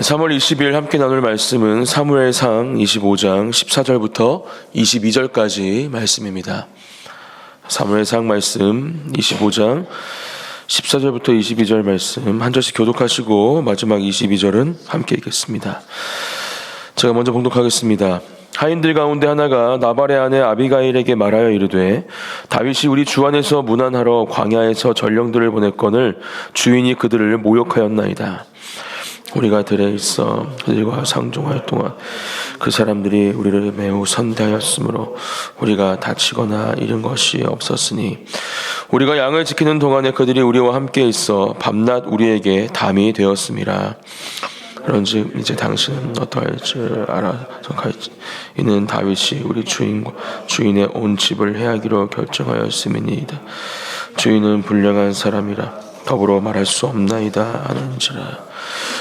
3월 20일 함께 나눌 말씀은 사무엘상 25장 14절부터 22절까지 말씀입니다. 사무엘상 말씀 25장 14절부터 22절 말씀 한 절씩 교독하시고 마지막 22절은 함께 읽겠습니다. 제가 먼저 봉독하겠습니다. 하인들 가운데 하나가 나발의 아내 아비가일에게 말하여 이르되 다윗이 우리 주 안에서 문안하러 광야에서 전령들을 보냈거늘 주인이 그들을 모욕하였나이다. 우리가 들에 있어 그들과 상종할 동안 그 사람들이 우리를 매우 선대하였으므로 우리가 다치거나 잃은 것이 없었으니 우리가 양을 지키는 동안에 그들이 우리와 함께 있어 밤낮 우리에게 담이 되었음이라. 그런즉 이제 당신은 어떠할 줄 알아 정할지 이는 다윗이 우리 주인의 온 집을 해하기로 결정하였음이니이다. 주인은 불량한 사람이라 더불어 말할 수 없나이다 하는지라.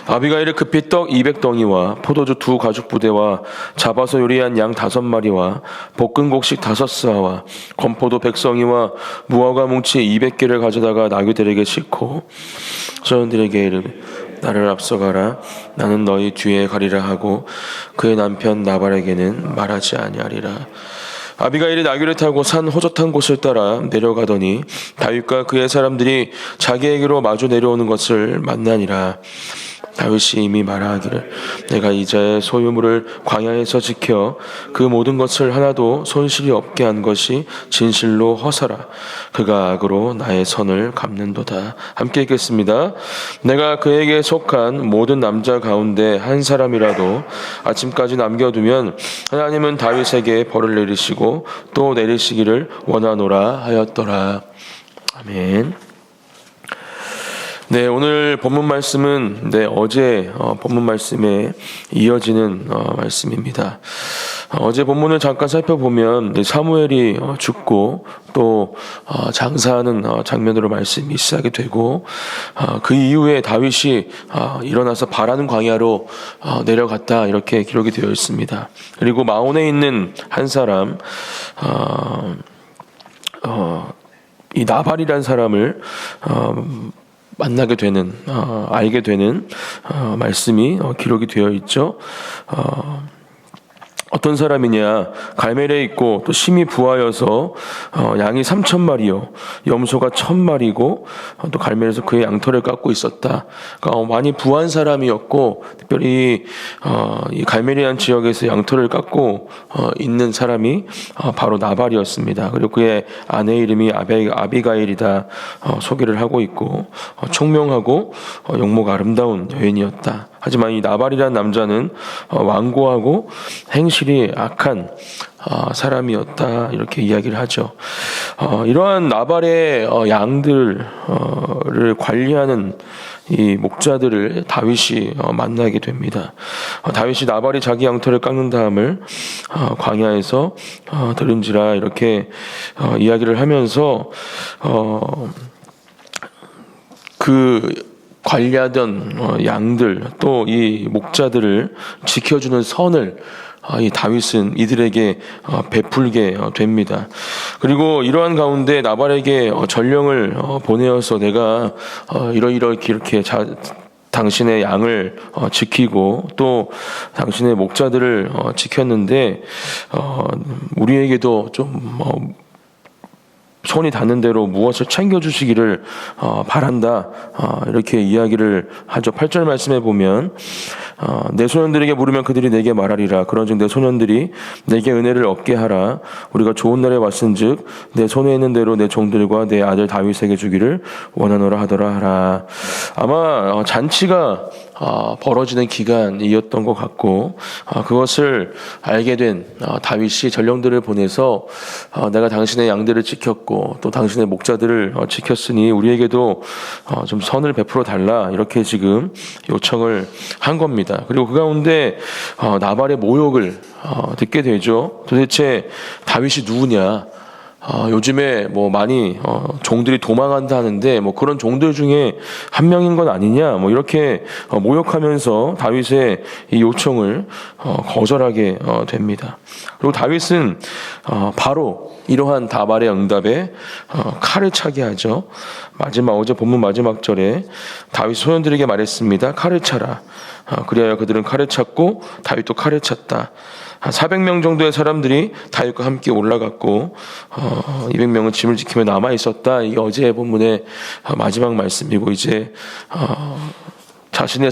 아비가일이 급히 떡 200덩이와 포도주 2 가죽 부대와 잡아서 요리한 양 5마리와 볶은 곡식 5스아와 건포도 100성이와 무화과 뭉치 200개를 가져다가 나귀들에게 싣고 소년들에게 이르되 나를 앞서가라. 나는 너희 뒤에 가리라 하고 그의 남편 나발에게는 말하지 아니하리라. 아비가일이 나귀를 타고 산 호젓한 곳을 따라 내려가더니 다윗과 그의 사람들이 자기에게로 마주 내려오는 것을 만나니라. 다윗이 이미 말하기를 내가 이자의 소유물을 광야에서 지켜 그 모든 것을 하나도 손실이 없게 한 것이 진실로 허사라. 그가 악으로 나의 선을 갚는도다. 함께 읽겠습니다. 내가 그에게 속한 모든 남자 가운데 한 사람이라도 아침까지 남겨두면 하나님은 다윗에게 벌을 내리시고 또 내리시기를 원하노라 하였더라. 아멘. 네, 오늘 본문 말씀은 어제 본문 말씀에 이어지는 말씀입니다. 어제 본문을 잠깐 살펴보면 사무엘이 죽고 또 장사하는 장면으로 말씀이 시작이 되고 그 이후에 다윗이 일어나서 바라는 광야로 내려갔다 이렇게 기록이 되어 있습니다. 그리고 마온에 있는 한 사람 이 나발이라는 사람을 만나게 되는 알게 되는 말씀이 기록이 되어 있죠. 어떤 사람이냐 갈멜에 있고 또 심히 부하여서 양이 3,000마리요 염소가 1,000마리고 또 갈멜에서 그의 양털을 깎고 있었다. 그러니까 많이 부한 사람이었고 특별히 이 갈멜이라는 지역에서 양털을 깎고 있는 사람이 바로 나발이었습니다. 그리고 그의 아내 이름이 아비가일이다 소개를 하고 있고 총명하고 영목 아름다운 여인이었다. 하지만 이 나발이라는 남자는 완고하고 행실이 악한 사람이었다 이렇게 이야기를 하죠. 이러한 나발의 양들을 관리하는 이 목자들을 다윗이 만나게 됩니다. 다윗이 나발이 자기 양털을 깎는 다음을 광야에서 들은지라 이렇게 이야기를 하면서 그 관리하던 양들 또 이 목자들을 지켜주는 선을 이 다윗은 이들에게 베풀게 됩니다. 그리고 이러한 가운데 나발에게 전령을 보내어서 내가 이렇게 당신의 양을 지키고 또 당신의 목자들을 지켰는데 우리에게도 좀 손이 닿는 대로 무엇을 챙겨주시기를 바란다 이렇게 이야기를 하죠. 8절 말씀에 보면 내 소년들에게 물으면 그들이 내게 말하리라. 그런즉 내 소년들이 내게 은혜를 얻게 하라. 우리가 좋은 날에 왔은즉 내 손에 있는 대로 내 종들과 내 아들 다윗에게 주기를 원하노라 하더라 하라. 아마 잔치가 벌어지는 기간이었던 것 같고 그것을 알게 된 다윗이 전령들을 보내서 내가 당신의 양들을 지켰고 또 당신의 목자들을 지켰으니 우리에게도 좀 선을 베풀어 달라 이렇게 지금 요청을 한 겁니다. 그리고 그 가운데 나발의 모욕을 듣게 되죠. 도대체 다윗이 누구냐? 요즘에 뭐 많이 종들이 도망한다 하는데 뭐 그런 종들 중에 한 명인 건 아니냐 뭐 이렇게 모욕하면서 다윗의 이 요청을 거절하게 됩니다. 그리고 다윗은 바로 이러한 다발의 응답에 칼을 차게 하죠. 어제 본문 마지막 절에 다윗 소년들에게 말했습니다. 칼을 차라. 그리하여 그들은 칼을 찼고 다윗도 칼을 찼다. 한 400명 정도의 사람들이 다윗과 함께 올라갔고 200명은 짐을 지키며 남아 있었다. 이게 어제 본문의 마지막 말씀이고 이제 자신의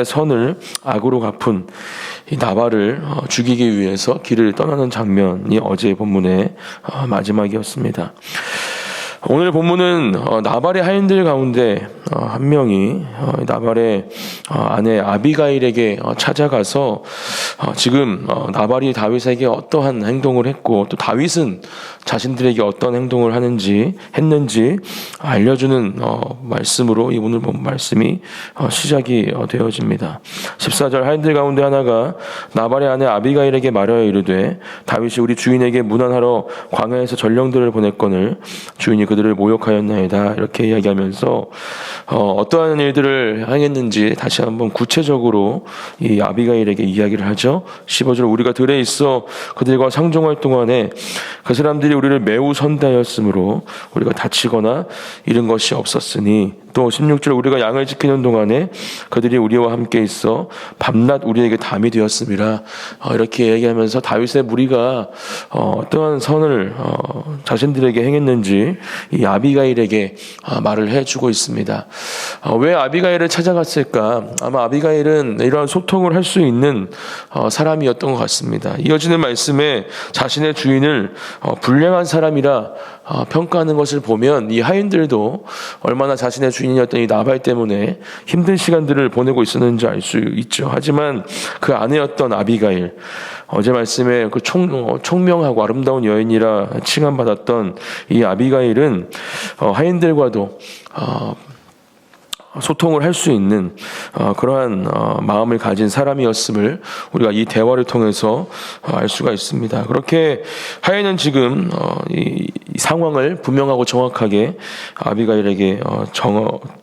선을 악으로 갚은 이 나발을 죽이기 위해서 길을 떠나는 장면이 어제 본문의 마지막이었습니다. 오늘 본문은 나발의 하인들 가운데 한 명이 나발의 아내 아비가일에게 찾아가서 지금 나발이 다윗에게 어떠한 행동을 했고 또 다윗은 자신들에게 어떤 행동을 했는지 알려주는 말씀으로 이 오늘 본 말씀이 시작이 되어집니다. 14절 하인들 가운데 하나가 나발의 아내 아비가일에게 말하여 이르되 다윗이 우리 주인에게 문안하러 광야에서 전령들을 보냈거늘 주인이 그들을 모욕하였나이다. 이렇게 이야기하면서 어떠한 일들을 행했는지 다시 한번 구체적으로 이 아비가일에게 이야기를 하죠. 15절 우리가 들에 있어 그들과 상종할 동안에 그 사람들이 우리를 매우 선대하였으므로 우리가 다치거나 잃은 것이 없었으니 또 16절 우리가 양을 지키는 동안에 그들이 우리와 함께 있어 밤낮 우리에게 담이 되었음이라. 이렇게 얘기하면서 다윗의 무리가 어떠한 선을 자신들에게 행했는지 이 아비가일에게 말을 해주고 있습니다. 왜 아비가일을 찾아갔을까? 아마 아비가일은 이러한 소통을 할 수 있는 사람이었던 것 같습니다. 이어지는 말씀에 자신의 주인을 불량한 사람이라 평가하는 것을 보면 이 하인들도 얼마나 자신의 주인이었던 이 나발 때문에 힘든 시간들을 보내고 있었는지 알 수 있죠. 하지만 그 아내였던 아비가일, 어제 말씀에 그 총명하고 아름다운 여인이라 칭함받았던 이 아비가일은 하인들과도 소통을 할 수 있는 그러한 마음을 가진 사람이었음을 우리가 이 대화를 통해서 알 수가 있습니다. 그렇게 하인은 지금 이 상황을 분명하고 정확하게 아비가일에게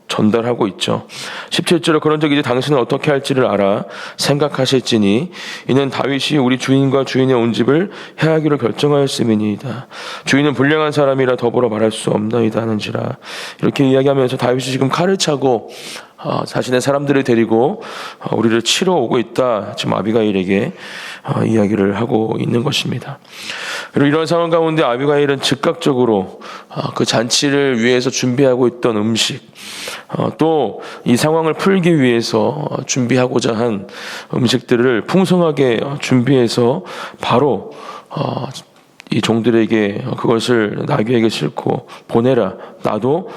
전달하고 있죠. 17절에 그런즉 이제 당신은 어떻게 할지를 알아 생각하실지니 이는 다윗이 우리 주인과 주인의 온 집을 해하기로 결정하였음이니이다. 주인은 불량한 사람이라 더불어 말할 수 없나이다 하는지라. 이렇게 이야기하면서 다윗이 지금 칼을 차고 자신의 사람들을 데리고 우리를 치러 오고 있다. 지금 아비가일에게 이야기를 하고 있는 것입니다. 그리고 이런 상황 가운데 아비가일은 즉각적으로 그 잔치를 위해서 준비하고 있던 음식, 또 이 상황을 풀기 위해서 준비하고자 한 음식들을 풍성하게 준비해서 바로 이 종들에게 그것을 나귀에게 싣고 보내라. 나도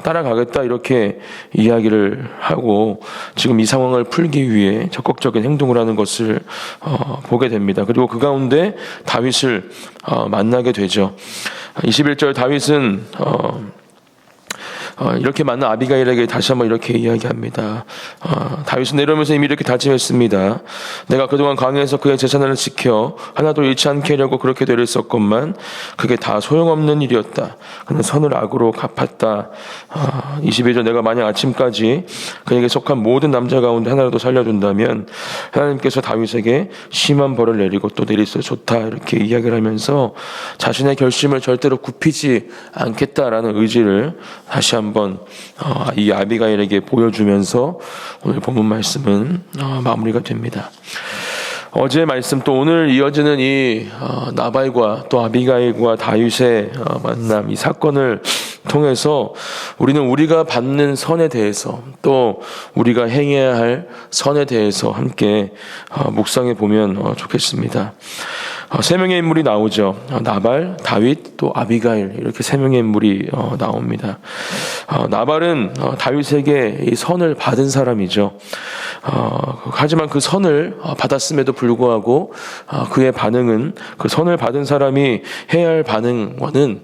따라가겠다. 이렇게 이야기를 하고 지금 이 상황을 풀기 위해 적극적인 행동을 하는 것을 보게 됩니다. 그리고 그 가운데 다윗을 만나게 되죠. 21절 다윗은 이렇게 만난 아비가일에게 다시 한번 이렇게 이야기합니다. 다윗은 내려오면서 이미 이렇게 다짐했습니다. 내가 그동안 광야에서 그의 재산을 지켜 하나도 잃지 않게 하려고 그렇게 되를 썼건만 그게 다 소용없는 일이었다. 그는 선을 악으로 갚았다. 22절 내가 만약 아침까지 그에게 속한 모든 남자 가운데 하나라도 살려둔다면 하나님께서 다윗에게 심한 벌을 내리고 또 내리서 좋다. 이렇게 이야기를 하면서 자신의 결심을 절대로 굽히지 않겠다라는 의지를 다시 한번 이 아비가일에게 보여주면서 오늘 본문 말씀은 마무리가 됩니다. 어제의 말씀 또 오늘 이어지는 이 나발과 또 아비가일과 다윗의 만남, 이 사건을 통해서 우리는 우리가 받는 선에 대해서 또 우리가 행해야 할 선에 대해서 함께 묵상해 보면 좋겠습니다. 세 명의 인물이 나오죠. 나발, 다윗, 또 아비가일, 이렇게 세 명의 인물이 나옵니다. 나발은 다윗에게 이 선을 받은 사람이죠. 하지만 그 선을 받았음에도 불구하고 그의 반응은 그 선을 받은 사람이 해야 할 반응과는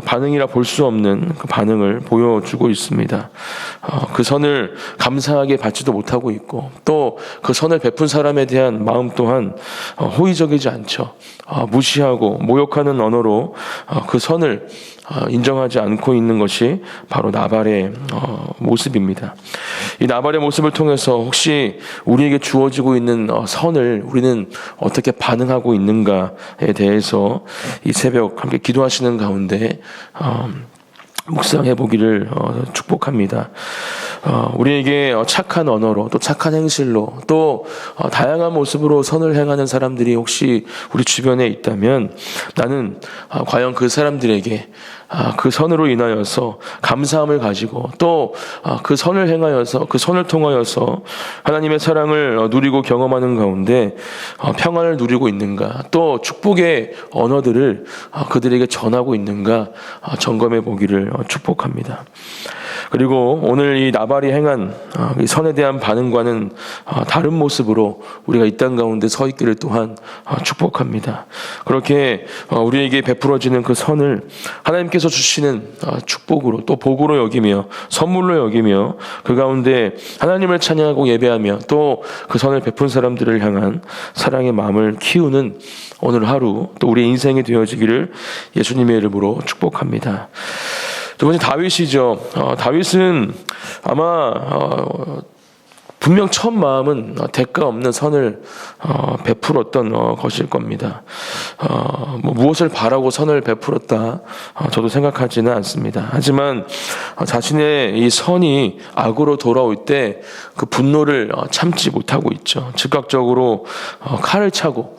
반응이라 볼 수 없는 그 반응을 보여주고 있습니다. 그 선을 감사하게 받지도 못하고 있고, 또 그 선을 베푼 사람에 대한 마음 또한 호의적이지 않죠. 무시하고 모욕하는 언어로 그 선을 인정하지 않고 있는 것이 바로 나발의 모습입니다. 이 나발의 모습을 통해서 혹시 우리에게 주어지고 있는 선을 우리는 어떻게 반응하고 있는가에 대해서 이 새벽 함께 기도하시는 가운데 묵상해 보기를 축복합니다. 우리에게 착한 언어로, 또 착한 행실로, 또 다양한 모습으로 선을 행하는 사람들이 혹시 우리 주변에 있다면, 나는 과연 그 사람들에게 그 선으로 인하여서 감사함을 가지고, 또 그 선을 행하여서, 그 선을 통하여서 하나님의 사랑을 누리고 경험하는 가운데 평안을 누리고 있는가, 또 축복의 언어들을 그들에게 전하고 있는가 점검해 보기를 축복합니다. 그리고 오늘 이 나발이 행한 이 선에 대한 반응과는 다른 모습으로 우리가 이 땅 가운데 서 있기를 또한 축복합니다. 그렇게 우리에게 베풀어지는 그 선을 하나님께서 주시는 축복으로, 또 복으로 여기며 선물로 여기며 그 가운데 하나님을 찬양하고 예배하며 또 그 선을 베푼 사람들을 향한 사랑의 마음을 키우는 오늘 하루, 또 우리의 인생이 되어지기를 예수님의 이름으로 축복합니다. 두 번째 다윗이죠. 다윗은 아마 분명 첫 마음은 대가 없는 선을 베풀었던 것일 겁니다. 무엇을 바라고 선을 베풀었다 저도 생각하지는 않습니다. 하지만 자신의 이 선이 악으로 돌아올 때 그 분노를 참지 못하고 있죠. 즉각적으로 칼을 차고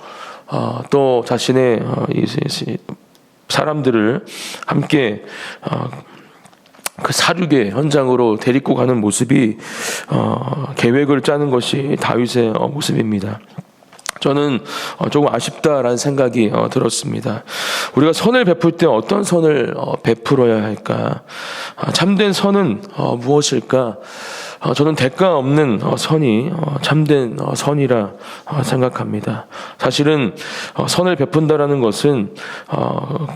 또 자신의 사람들을 함께 그 사륙의 현장으로 데리고 가는 모습이 계획을 짜는 것이 다윗의 모습입니다. 저는 조금 아쉽다라는 생각이 들었습니다. 우리가 선을 베풀 때 어떤 선을 베풀어야 할까? 참된 선은 무엇일까? 저는 대가 없는 선이 참된 선이라 생각합니다. 사실은 선을 베푼다라는 것은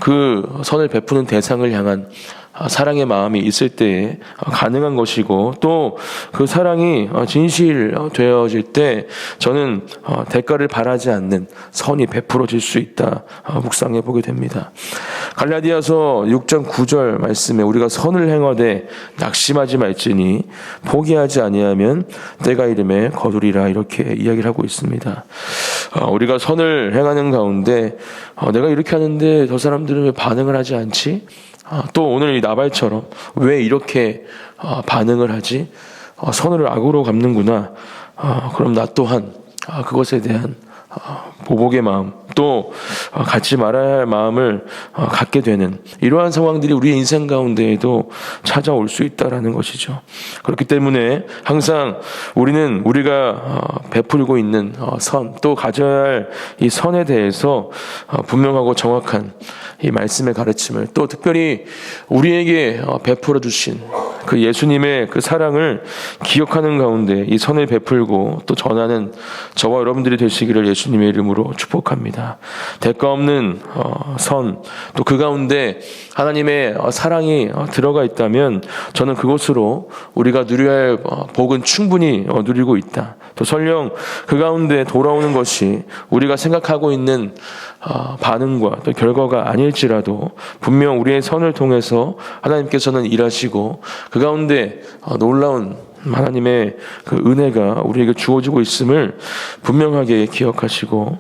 그 선을 베푸는 대상을 향한 사랑의 마음이 있을 때에 가능한 것이고, 또 그 사랑이 진실되어질 때 저는 대가를 바라지 않는 선이 베풀어질 수 있다 묵상해 보게 됩니다. 갈라디아서 6장 9절 말씀에 우리가 선을 행하되 낙심하지 말지니 포기하지 아니하면 때가 이름에 거두리라, 이렇게 이야기를 하고 있습니다. 우리가 선을 행하는 가운데 내가 이렇게 하는데 저 사람들은 왜 반응을 하지 않지? 또 오늘 이 나발처럼 왜 이렇게 반응을 하지? 선을 악으로 갚는구나. 그럼 나 또한 그것에 대한 보복의 마음, 또 갖지 말아야 할 마음을 갖게 되는 이러한 상황들이 우리의 인생 가운데에도 찾아올 수 있다라는 것이죠. 그렇기 때문에 항상 우리는 우리가 베풀고 있는 선, 또 가져야 할 이 선에 대해서 분명하고 정확한 이 말씀의 가르침을, 또 특별히 우리에게 베풀어 주신 그 예수님의 그 사랑을 기억하는 가운데 이 선을 베풀고 또 전하는 저와 여러분들이 되시기를 예수님의 이름으로 축복합니다. 대가 없는 선, 또 그 가운데 하나님의 사랑이 들어가 있다면 저는 그것으로 우리가 누려야 할 복은 충분히 누리고 있다. 또 설령 그 가운데 돌아오는 것이 우리가 생각하고 있는 반응과 또 결과가 아닐지라도 분명 우리의 선을 통해서 하나님께서는 일하시고 그 가운데 놀라운 하나님의 그 은혜가 우리에게 주어지고 있음을 분명하게 기억하시고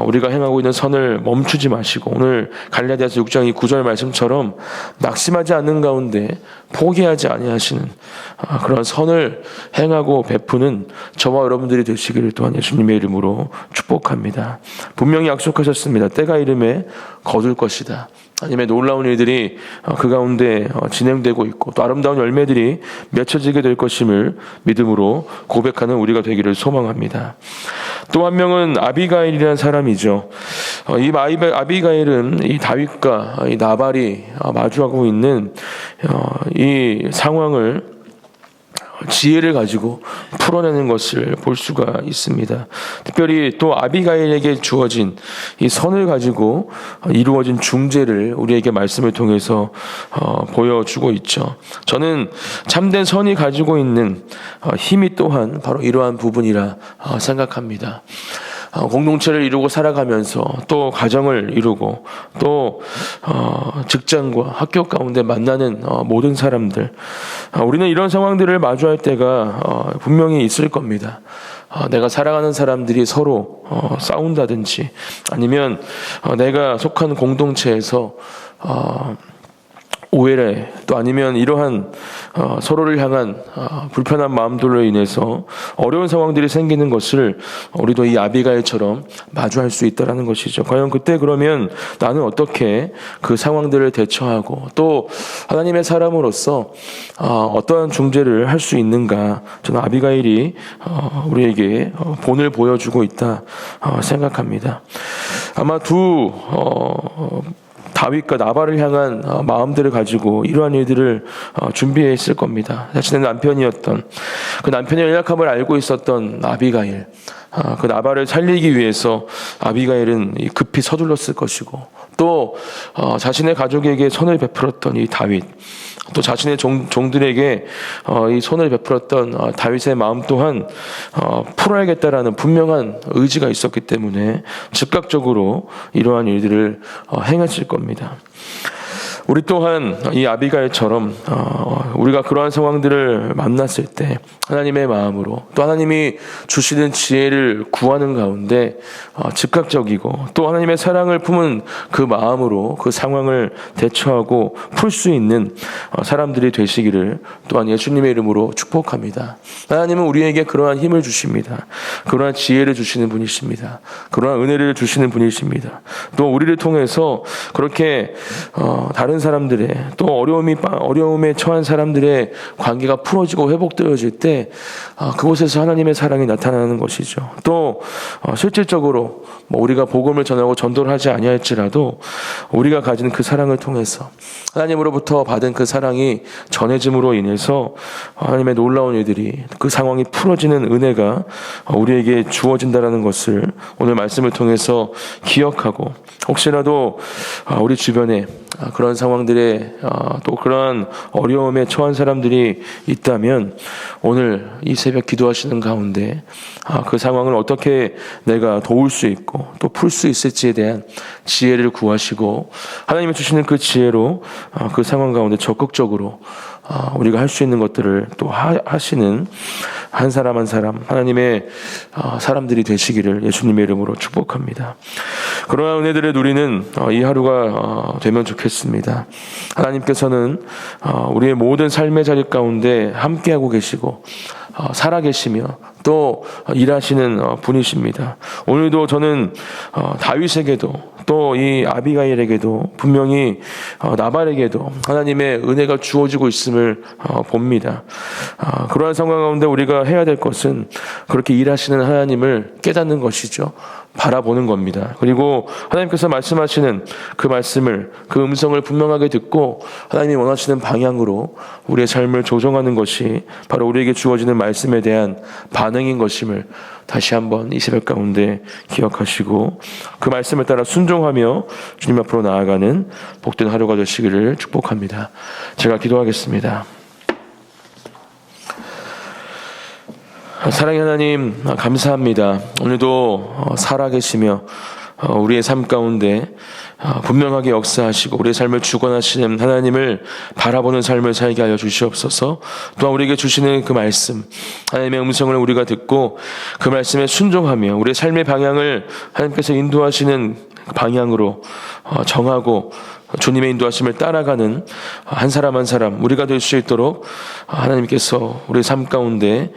우리가 행하고 있는 선을 멈추지 마시고 오늘 갈라디아서 6장 9절 말씀처럼 낙심하지 않는 가운데 포기하지 아니하시는 그런 선을 행하고 베푸는 저와 여러분들이 되시기를 또한 예수님의 이름으로 축복합니다. 분명히 약속하셨습니다. 때가 이름에 거둘 것이다. 하나님의 놀라운 일들이 그 가운데 진행되고 있고 또 아름다운 열매들이 맺혀지게 될 것임을 믿음으로 고백하는 우리가 되기를 소망합니다. 또 한 명은 아비가일이라는 사람이죠. 이 아비가일은 이 다윗과 이 나발이 마주하고 있는 이 상황을 지혜를 가지고 풀어내는 것을 볼 수가 있습니다. 특별히 또 아비가일에게 주어진 이 선을 가지고 이루어진 중재를 우리에게 말씀을 통해서 보여주고 있죠. 저는 참된 선이 가지고 있는 힘이 또한 바로 이러한 부분이라 생각합니다. 공동체를 이루고 살아가면서 또 가정을 이루고 또 직장과 학교 가운데 만나는 모든 사람들, 우리는 이런 상황들을 마주할 때가 분명히 있을 겁니다. 내가 사랑하는 사람들이 서로 싸운다든지 아니면 내가 속한 공동체에서 오해를 또 아니면 이러한 서로를 향한 불편한 마음들로 인해서 어려운 상황들이 생기는 것을 우리도 이 아비가일처럼 마주할 수 있다는 것이죠. 과연 그때 그러면 나는 어떻게 그 상황들을 대처하고 또 하나님의 사람으로서 어떠한 중재를 할 수 있는가, 저는 아비가일이 우리에게 본을 보여주고 있다 생각합니다. 아마 다윗과 나발을 향한 마음들을 가지고 이러한 일들을 준비했을 겁니다. 자신의 남편이었던 그 남편의 연약함을 알고 있었던 아비가일, 그 나발을 살리기 위해서 아비가일은 급히 서둘렀을 것이고 또 자신의 가족에게 선을 베풀었던 이 다윗, 또 자신의 종들에게 이 손을 베풀었던 다윗의 마음 또한 풀어야겠다라는 분명한 의지가 있었기 때문에 즉각적으로 이러한 일들을 행했을 겁니다. 우리 또한 이 아비가일처럼 우리가 그러한 상황들을 만났을 때 하나님의 마음으로 또 하나님이 주시는 지혜를 구하는 가운데 즉각적이고 또 하나님의 사랑을 품은 그 마음으로 그 상황을 대처하고 풀 수 있는 사람들이 되시기를 또한 예수님의 이름으로 축복합니다. 하나님은 우리에게 그러한 힘을 주십니다. 그러한 지혜를 주시는 분이십니다. 그러한 은혜를 주시는 분이십니다. 또 우리를 통해서 그렇게 다른 사람들의 또 어려움에 처한 사람들의 관계가 풀어지고 회복되어질 때 그곳에서 하나님의 사랑이 나타나는 것이죠. 또 실질적으로 우리가 복음을 전하고 전도를 하지 아니할지라도 우리가 가진 그 사랑을 통해서 하나님으로부터 받은 그 사랑이 전해짐으로 인해서 하나님의 놀라운 일들이 그 상황이 풀어지는 은혜가 우리에게 주어진다는 것을 오늘 말씀을 통해서 기억하고 혹시라도 우리 주변에 그런 상황들에 또 그런 어려움에 처한 사람들이 있다면 오늘 이 새벽 기도하시는 가운데 그 상황을 어떻게 내가 도울 수 있고 또 풀 수 있을지에 대한 지혜를 구하시고 하나님이 주시는 그 지혜로 그 상황 가운데 적극적으로 우리가 할 수 있는 것들을 또 하시는 한 사람 한 사람 하나님의 사람들이 되시기를 예수님의 이름으로 축복합니다. 그러한 은혜들을 누리는 이 하루가 되면 좋겠습니다. 하나님께서는 우리의 모든 삶의 자리 가운데 함께하고 계시고 살아계시며 또 일하시는 분이십니다. 오늘도 저는 다윗에게도 또 이 아비가일에게도 분명히 나발에게도 하나님의 은혜가 주어지고 있음을 봅니다. 그러한 상황 가운데 우리가 해야 될 것은 그렇게 일하시는 하나님을 깨닫는 것이죠. 바라보는 겁니다. 그리고 하나님께서 말씀하시는 그 말씀을, 그 음성을 분명하게 듣고 하나님이 원하시는 방향으로 우리의 삶을 조정하는 것이 바로 우리에게 주어지는 말씀에 대한 반응인 것임을 다시 한번 이 새벽 가운데 기억하시고 그 말씀을 따라 순종하며 주님 앞으로 나아가는 복된 하루가 되시기를 축복합니다. 제가 기도하겠습니다. 사랑의 하나님 감사합니다. 오늘도 살아계시며 우리의 삶 가운데 분명하게 역사하시고 우리의 삶을 주관하시는 하나님을 바라보는 삶을 살게 하여 주시옵소서. 또한 우리에게 주시는 그 말씀, 하나님의 음성을 우리가 듣고 그 말씀에 순종하며 우리의 삶의 방향을 하나님께서 인도하시는 방향으로 정하고 주님의 인도하심을 따라가는 한 사람 한 사람 우리가 될 수 있도록 하나님께서 우리의 삶 가운데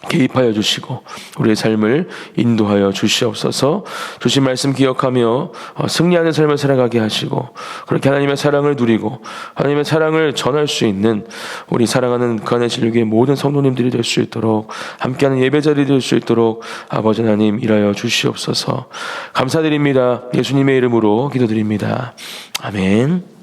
개입하여 주시고 우리의 삶을 인도하여 주시옵소서. 주신 말씀 기억하며 승리하는 삶을 살아가게 하시고 그렇게 하나님의 사랑을 누리고 하나님의 사랑을 전할 수 있는 우리 사랑하는 그 안에 진리교의 모든 성도님들이 될 수 있도록 함께하는 예배자들이 될 수 있도록 아버지 하나님 일하여 주시옵소서. 감사드립니다. 예수님의 이름으로 기도드립니다. 아멘.